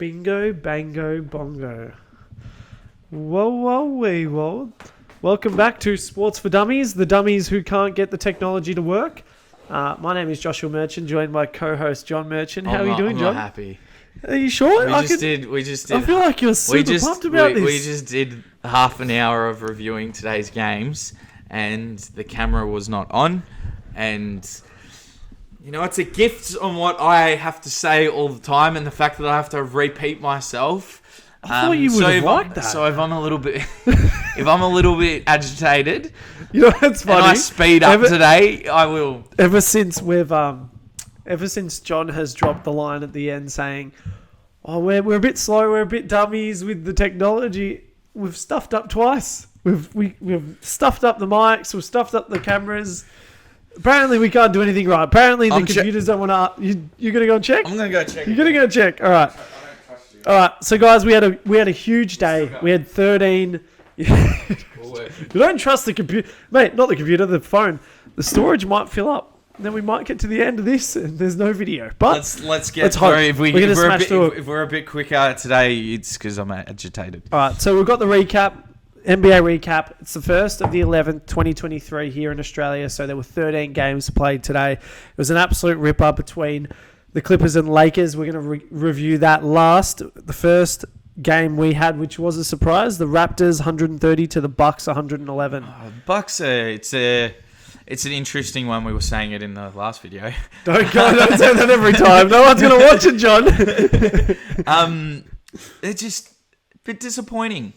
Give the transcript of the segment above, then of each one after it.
Bingo, bango, bongo. Whoa, whoa, wee, whoa. Welcome back to Sports for Dummies, the dummies who can't get the technology to work. My name is Joshua Merchant, joined by co-host John Merchant. How are you doing, John? I'm not happy. Are you sure? We just did. I feel like you're super pumped about this. We just did half an hour of reviewing today's games, and the camera was not on. And, you know, it's a gift on what I have to say all the time, and the fact that I have to repeat myself. I thought you would have liked that. So if I'm a little bit, agitated, you know, it's funny. And I speed up today, I will. Ever since John has dropped the line at the end saying, "Oh, we're a bit slow, we're a bit dummies with the technology," we've stuffed up twice. We've stuffed up the mics, we've stuffed up the cameras. Apparently, we can't do anything right. Apparently, the computers don't want to. You're gonna go and check. I'm gonna go check. You're gonna go check. All right. All right, so guys, we had a huge day. We had 13. You don't trust the computer, mate. Not the computer, the phone. The storage might fill up. Then we might get to the end of this and there's no video. But let's get through. If we're a bit quicker today, it's because I'm agitated. All right, so we've got the recap, NBA recap. It's the first of the 11th, 2023 here in Australia. So there were 13 games played today. It was an absolute ripper between the Clippers and Lakers. We're going to review that last. The first game we had, which was a surprise, the Raptors 130 to the Bucks 111. Bucks, it's an interesting one. We were saying it in the last video. Don't say that every time. No one's going to watch it, John. It's just a bit disappointing.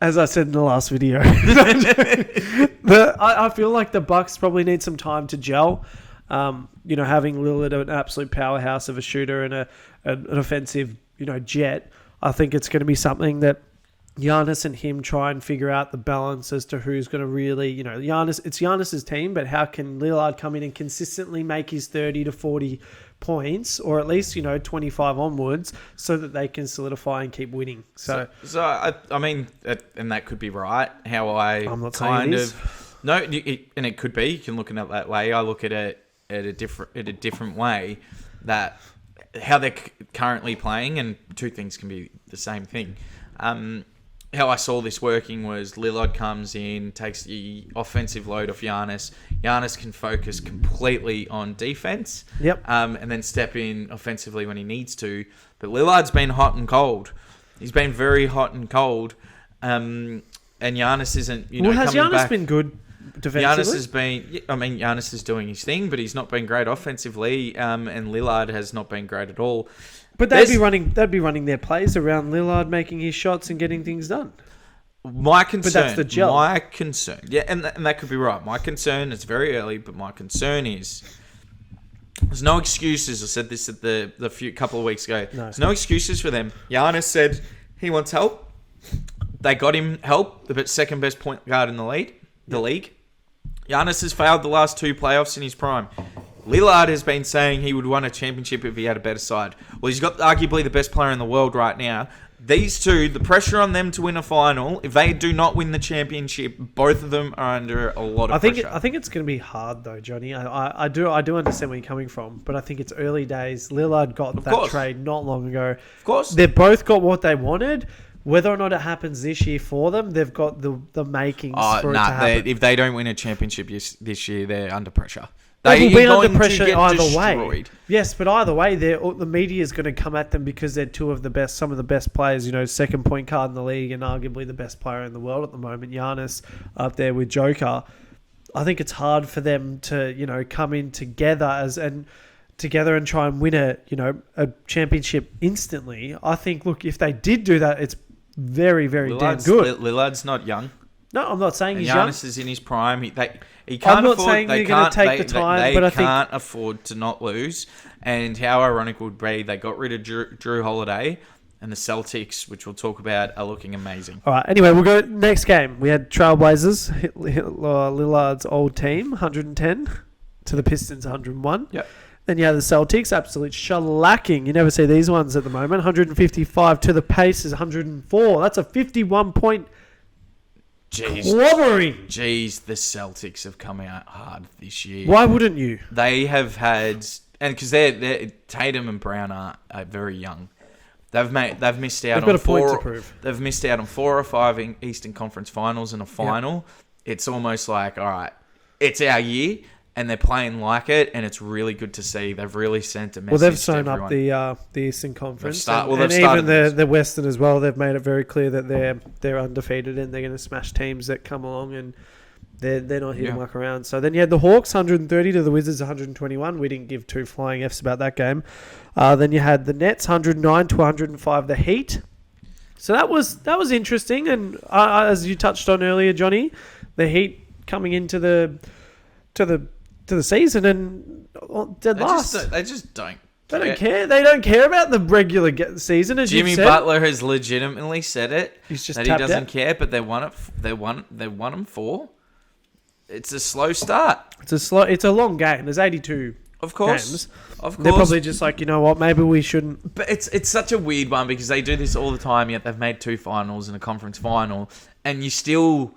As I said in the last video. I feel like the Bucks probably need some time to gel. Having Lillard an absolute powerhouse of a shooter and an offensive, jet, I think it's going to be something that Giannis and him try and figure out the balance as to who's going to really, it's Giannis's team, but how can Lillard come in and consistently make his 30 to 40 points, or at least, 25 onwards, so that they can solidify and keep winning. So I mean, and that could be right. I'm not kind of. No, and it could be. You can look at it that way. I look at it at a different way, that how they're currently playing, and two things can be the same thing. How I saw this working was Lillard comes in, takes the offensive load off Giannis. Giannis can focus completely on defense. Yep. And then step in offensively when he needs to. But Lillard's been hot and cold. He's been very hot and cold. And Giannis isn't, has coming Giannis back. been good defensively? Giannis is doing his thing, but he's not been great offensively. And Lillard has not been great at all. But they'd be running their plays around Lillard making his shots and getting things done. My concern, but that's the gel. My concern, and that could be right. My concern, it's very early, but my concern is there's no excuses. I said this at the couple of weeks ago. There's no excuses for them. Giannis said he wants help. They got him help, the second best point guard in the league. Giannis has failed the last two playoffs in his prime. Lillard has been saying he would win a championship if he had a better side. Well, he's got arguably the best player in the world right now. These two, the pressure on them to win a final, if they do not win the championship, both of them are under a lot of pressure. I think it's going to be hard though, Johnny. I do understand where you're coming from, but I think it's early days. Lillard got that trade not long ago. Of course. They've both got what they wanted. Whether or not it happens this year for them, they've got the makings for it to happen. If they don't win a championship this year, they're under pressure. They will be under pressure either destroyed. Way. Yes, but either way, the media is going to come at them because they're some of the best players. Second point guard in the league and arguably the best player in the world at the moment, Giannis, up there with Joker. I think it's hard for them to come in together and try and win a championship instantly. I think, look, if they did do that, it's very, very damn good. Lillard's not young. No, I'm not saying he's young. Giannis is in his prime. He can't I'm not afford, saying they're going to take the time, but I think... They can't afford to not lose. And how ironic would be, they got rid of Drew Holiday, and the Celtics, which we'll talk about, are looking amazing. All right, anyway, we'll go next game. We had Trailblazers, hit Lillard's old team, 110, to the Pistons, 101. Yep. Then you have the Celtics, absolute shellacking. You never see these ones at the moment. 155 to the Pacers, 104. That's a 51-point clobbering. Jeez, the Celtics have come out hard this year. Why wouldn't you? They have had and because they're Tatum and Brown are very young. They've missed out They've got on a point four. to prove. They've missed out on 4 or 5 in Eastern Conference Finals and a final. It's almost like, all right, it's our year, and they're playing like it, and it's really good to see. They've really sent a message. Well, they've to sewn everyone. up the Eastern Conference, They've and started even the Western as well. They've made it very clear that they're undefeated and they're going to smash teams that come along, and they're not here to muck around. So then you had the Hawks 130 to the Wizards 121. We didn't give two flying Fs about that game. Then you had the Nets 109 to 105. The Heat. So that was interesting, and as you touched on earlier, Johnny, the Heat coming into the season and dead last. They just don't. They don't care. They don't care about the regular season, as Jimmy you've said. Butler has legitimately said it. He's just that he tapped doesn't out. care, but they won it. They won them 4. It's a slow start. It's a long game. There's 82 Of course. games. Of course. They're probably just like, you know what, maybe we shouldn't. But it's such a weird one because they do this all the time, yet they've made 2 finals and a conference final, and you still,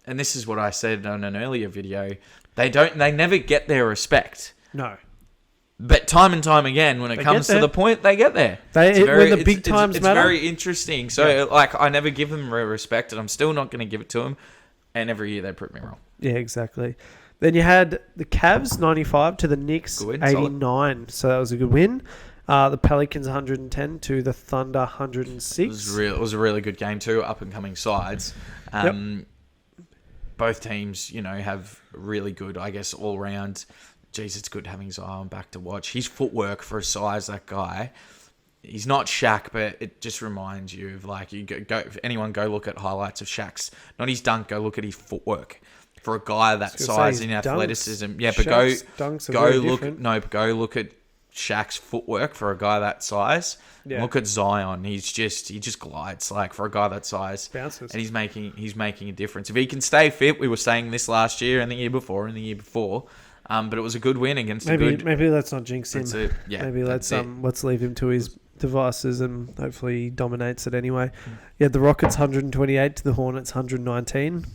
and this is what I said on an earlier video, they never get their respect. No. But time and time again, when it comes to the point, they get there. When the big times it's matter. It's very interesting. So, I never give them respect, and I'm still not going to give it to them. And every year they prove me wrong. Yeah, exactly. Then you had the Cavs 95 to the Knicks 89. So that was a good win. The Pelicans 110 to the Thunder 106. It was a really good game too. Up and coming sides. Both teams, have really good, I guess, all round. Jeez, it's good having Zion back to watch. His footwork for a size, that guy. He's not Shaq, but it just reminds you of you go anyone go look at highlights of Shaq's, not his dunk. Go look at his footwork for a guy that size in athleticism. Dunks. Yeah, but go look at Shaq's footwork for a guy that size. Yeah. Look at Zion. He just glides for a guy that size. Bounces. And he's making a difference. If he can stay fit, we were saying this last year and the year before and the year before. But it was a good win against maybe let's not jinx him. Maybe let's leave him to his devices and hopefully he dominates it anyway. Yeah, the Rockets 128 to the Hornets 119.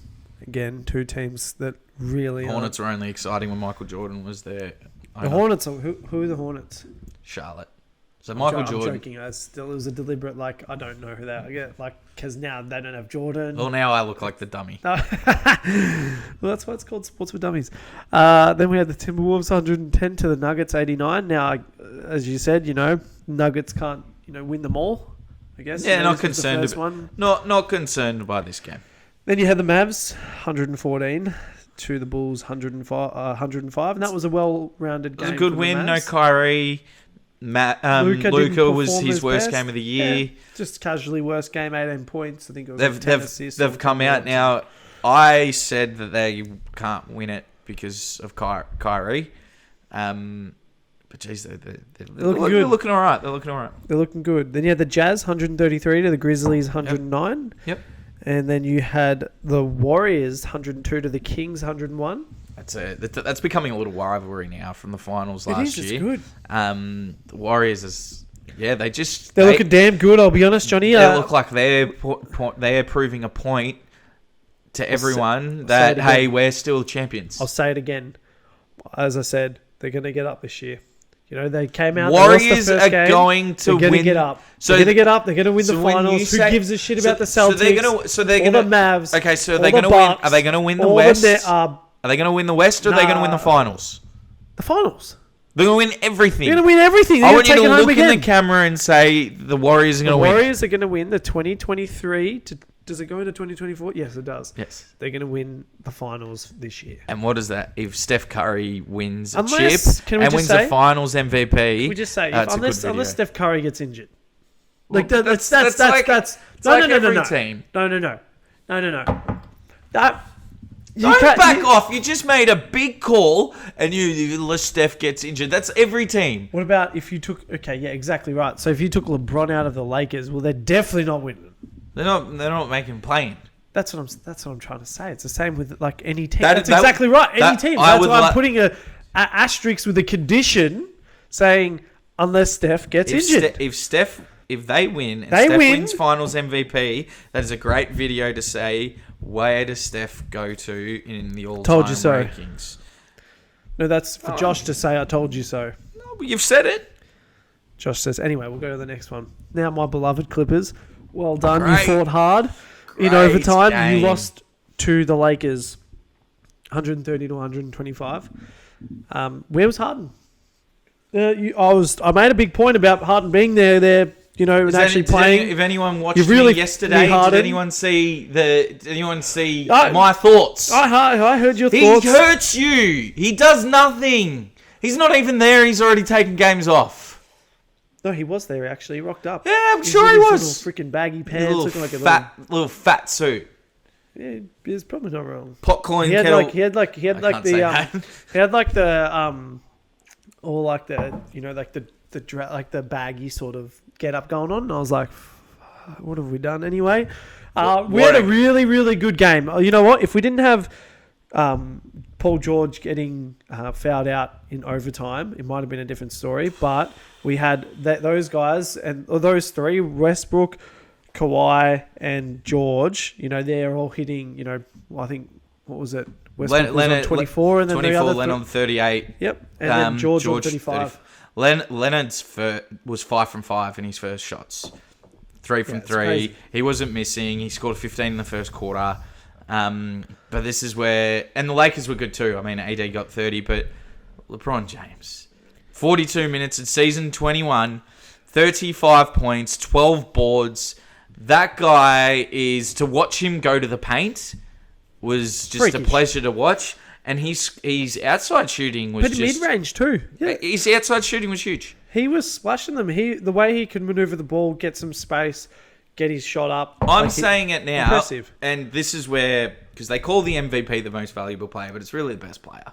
Again, 2 teams that really Hornets were only exciting when Michael Jordan was there. The Hornets, who are the Hornets? Charlotte. So Michael Jordan. I'm joking. It was a deliberate, I don't know who they are. Because now they don't have Jordan. Well, now I look like the dummy. Well, that's why it's called Sports with Dummies. Then we had the Timberwolves 110 to the Nuggets 89. Now, as you said, Nuggets can't, win them all, I guess. Yeah, not concerned. Not concerned by this game. Then you had the Mavs 114 to the Bulls 105, and that was a well-rounded game. It was a good win. No Kyrie. Luka was his worst game of the year. Yeah, just casually worst game, 18 points. I think it was they've come out now. I said that they can't win it because of Kyrie. But geez, they're looking all right. They're looking good. Then you had the Jazz 133 to the Grizzlies 109. Yep. And then you had the Warriors 102 to the Kings 101. That's becoming a little rivalry now from the finals last year. It's good. The Warriors they're looking damn good. I'll be honest, Johnny. They look like they're proving a point to everyone that hey, we're still champions. I'll say it again. As I said, they're going to get up this year. They came out. Warriors are going to win. They're going to get up. They're going to get up. They're going to win the finals. Who gives a shit about the Celtics? They're going to the Mavs. Okay, so they're going to win. Are they going to win the West? Are they going to win the West or are they going to win the finals? The finals. They're going to win everything. They're going to win everything. I want you to look in the camera and say the Warriors are going to win. The Warriors are going to win the 2023 to... Does it go into 2024? Yes, it does. Yes. They're going to win the finals this year. And what is that? If Steph Curry wins a chip and wins the finals MVP... Can we just say, unless Steph Curry gets injured. Well, that's like every team. No. Don't back off. You just made a big call and unless Steph gets injured. That's every team. What about if you took... Okay, yeah, exactly right. So if you took LeBron out of the Lakers, well, they're definitely not winning. They're not making playing. That's what I'm trying to say. It's the same with any team. That's exactly right. Any team. That's why I'm putting a asterisk with a condition saying unless Steph gets injured. If they win and Steph wins finals MVP, that is a great video to say where does Steph go to in the all-time rankings. No, that's for Josh to say I told you so. No, You've said it. Josh says, anyway, we'll go to the next one. Now, my beloved Clippers, well done. Great. You fought hard. In Great overtime, game. you lost to the Lakers 130 to 125. Where was Harden? I made a big point about Harden being there, and actually playing. If anyone watched really me yesterday, Harden. did anyone see my thoughts? I heard your He thoughts. hurts you. He does nothing. He's not even there. He's already taken games off. No, he was there actually. He rocked up. Yeah, I'm He's sure in he his was. Little freaking baggy pants, looking like a Little fat suit. Yeah, he's probably not wrong. Popcorn He had kettle. like he had like I can't say that. he had like the or like the like the baggy sort of get up going on. And I was like, what have we done anyway? We had a really, really good game. You know what? If we didn't have Paul George getting fouled out in overtime, it might have been a different story. But we had those guys or those three, Westbrook, Kawhi, and George. They're all hitting. I think what was it? Westbrook was on 24, and then 24, the other Leonard on 38. Yep, and then George on 35. Leonard's was 5 from 5 in his first shots. 3 from 3. Crazy. He wasn't missing. He scored 15 in the first quarter. But this is where... And the Lakers were good too. I mean, AD got 30, but LeBron James. 42 minutes in season 21. 35 points, 12 boards. That guy is... To watch him go to the paint was just freakish. A pleasure to watch. And his outside shooting was But mid-range too. Yeah. His outside shooting was huge. He was splashing them. The way he could maneuver the ball, get some space, get his shot up. I'm saying it now. Impressive. And this is where... Because they call the MVP the most valuable player, but it's really the best player.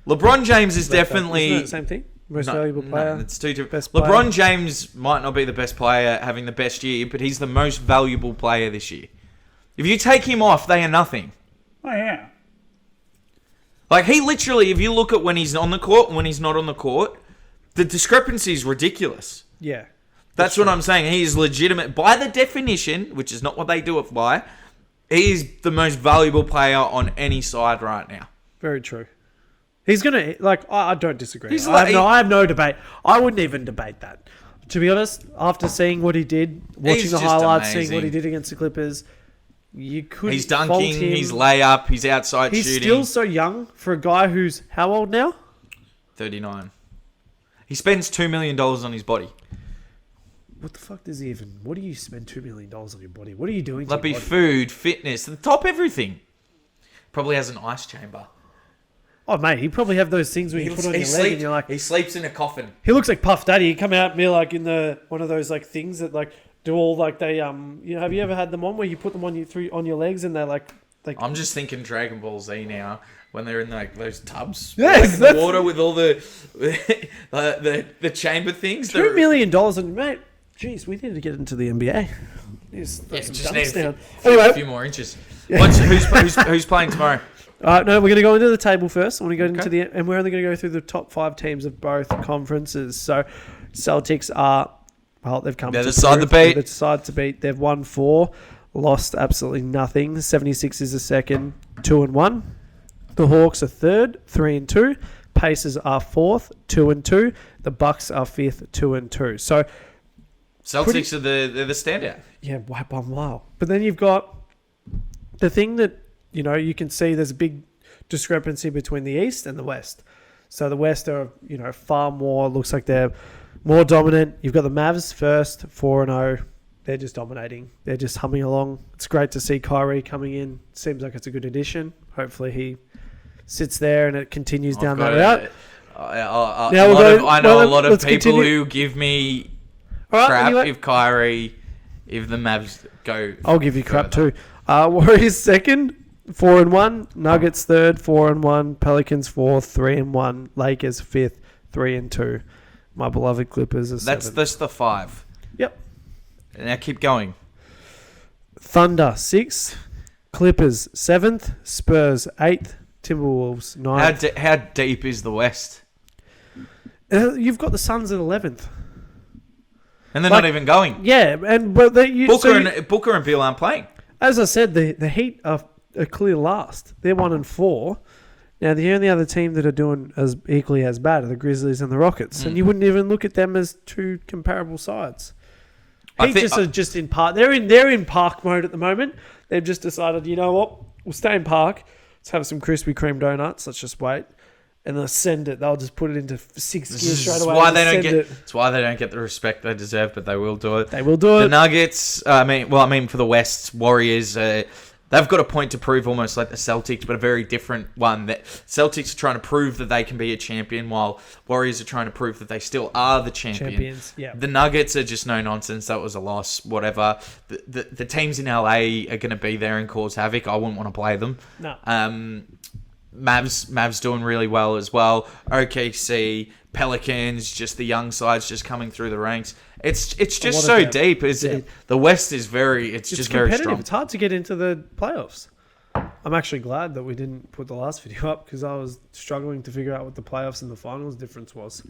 LeBron James is definitely... Isn't that the same thing? Most valuable player. No, it's two different. Best LeBron player. James might not be the best player having the best year, but he's the most valuable player this year. If you take him off, they are nothing. Oh, yeah. Like, he literally, if you look at when he's on the court and when he's not on the court, the discrepancy is ridiculous. Yeah. That's what I'm saying. He is legitimate. By the definition, which is not what they do it by, he is the most valuable player on any side right now. Very true. He's going to... I don't disagree. He's I have no debate. I wouldn't even debate that. To be honest, after seeing what he did, watching the just highlights, amazing. seeing what he did against the Clippers, you couldn't He's fault dunking, him. he's layup, he's outside He's shooting. still so young for a guy who's... How old now? 39. He spends $2 million on his body. What the fuck does he even... What do you spend $2 million on your body? What are you doing to That'd be your body? food, fitness, the top everything. Probably has an ice chamber. Oh, mate, he probably have those things where you put on your leg and you're like... He sleeps in a coffin. He looks like Puff Daddy. He come out and be like in the one of those like things that like do all like they have you ever had them on where you put them on your legs and they're like I'm just thinking Dragon Ball Z now when they're in like those tubs, Yes, like in the water with all the the chamber things. $2 million and mate. Jeez, we need to get into the NBA. Just Some need dumps down. a Anyway, few more inches. Who's playing tomorrow? no, we're going to go into the table first. I want to go into Okay. and we're only going to go through the top 5 teams of both conferences. So, Celtics are they've come. They're to the side to prove. beat. They're the side to beat. They've won 4, lost absolutely nothing. 76 is the second, 2-1. The Hawks are third, 3-2. Pacers are fourth, 2-2. The Bucks are fifth, 2-2. So, Celtics are they're the standout. yeah, by a mile. But then you've got the thing that, you can see there's a big discrepancy between the East and the West. So the West are, far more, looks like they're more dominant. You've got the Mavs first, 4-0. They're just dominating. They're just humming along. It's great to see Kyrie coming in. Seems like it's a good addition. Hopefully he sits there and it continues down that route. I Now know a lot of let's people continue. who give me All right, crap anyway. if the Mavs go. I'll give you crap further. too. Warriors second, 4-1. Nuggets third, 4-1. Pelicans fourth, 3-1. Lakers fifth, 3-2. My beloved Clippers are seventh. That's the 5. Yep. Now keep going. Thunder sixth, Clippers seventh, Spurs eighth, Timberwolves ninth. How deep is the West? You've got the Suns at 11th. And they're not even going. Yeah, but Booker and Beal aren't playing. as I said, the Heat are clear last. They're 1-4. Now, the only other team that are doing as equally as bad are the Grizzlies and the Rockets, and you wouldn't even look at them as two comparable sides. Just in park. They're in park mode at the moment. They've just decided, you know what? We'll stay in park. Let's have some Krispy Kreme donuts. Let's just wait. And they'll send it. They'll just put it into 6 gears straight away. It's why they don't get the respect they deserve, but they will do it. They will do it. The Nuggets, for the West, Warriors, they've got a point to prove, almost like the Celtics, but a very different one. That Celtics are trying to prove that they can be a champion, while Warriors are trying to prove that they still are the champions. Yeah. The Nuggets are just no nonsense. That was a loss. Whatever. The teams in LA are going to be there and cause havoc. I wouldn't want to play them. No. Mavs doing really well as well. OKC, Pelicans, just the young sides just coming through the ranks. It's just so deep. The West is it's just very strong. It's hard to get into the playoffs. I'm actually glad that we didn't put the last video up because I was struggling to figure out what the playoffs and the finals difference was.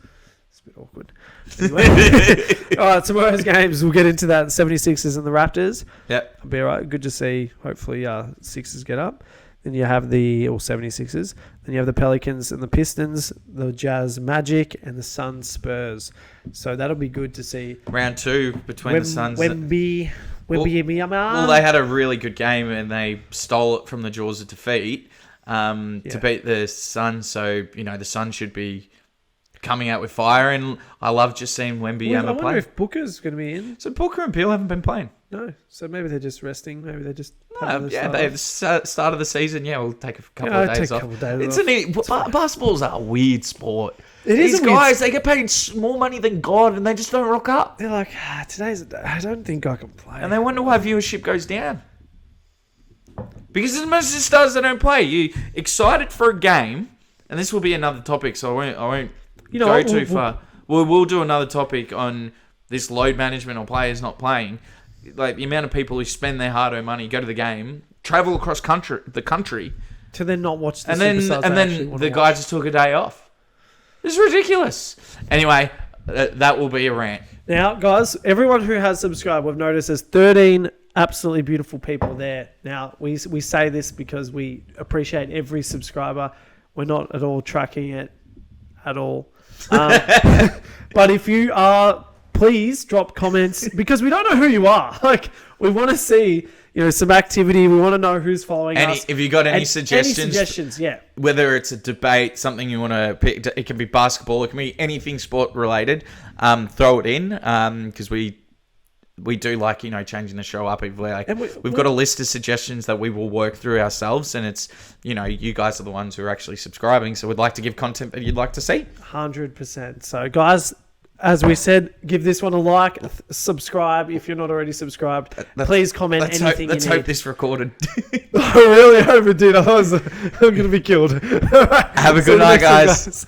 It's a bit awkward. Anyway. All right, tomorrow's games, we'll get into that. 76ers and the Raptors. Yep. It'll be all right. Good to see. Hopefully, Sixers get up. Then you have the 76ers. Then you have the Pelicans and the Pistons, the Jazz Magic, and the Suns Spurs. So that'll be good to see. Round 2 between the Suns. Well, they had a really good game and they stole it from the jaws of defeat to beat the Suns. So, the Suns should be coming out with fire. And I love just seeing Wembanyama play. I wonder if Booker's going to be in. So Booker and Beal haven't been playing. No, so maybe they're just resting. Maybe they're just the start of the season. Yeah, we'll take a couple of days off. Basketball's a weird sport. These guys, they get paid more money than God, and they just don't rock up. They're like, today's a day. I don't think I can play. And they wonder why viewership goes down. Because most of the stars, they don't play. You excited for a game, and this will be another topic, so I won't go too far. We'll do another topic on this load management or players not playing. Like the amount of people who spend their hard-earned money, go to the game, travel across the country, to then not watch the superstars, and then the guy just took a day off. It's ridiculous. Anyway, that will be a rant. Now, guys, everyone who has subscribed, we've noticed there's 13 absolutely beautiful people there. Now, we say this because we appreciate every subscriber. We're not at all tracking it at all. But if you are, please drop comments because we don't know who you are. Like, we want to see, some activity. We want to know who's following us. If you got any suggestions, yeah. Whether it's a debate, something you want to pick, it can be basketball, it can be anything sport related. Throw it in because we do like changing the show up. We've got a list of suggestions that we will work through ourselves, and it's you guys are the ones who are actually subscribing, so we'd like to give content that you'd like to see. 100%. So guys, as we said, give this one a like, subscribe if you're not already subscribed. Please comment anything. Let's hope this recorded. I really hope it did. I'm going to be killed. Have a good night, guys.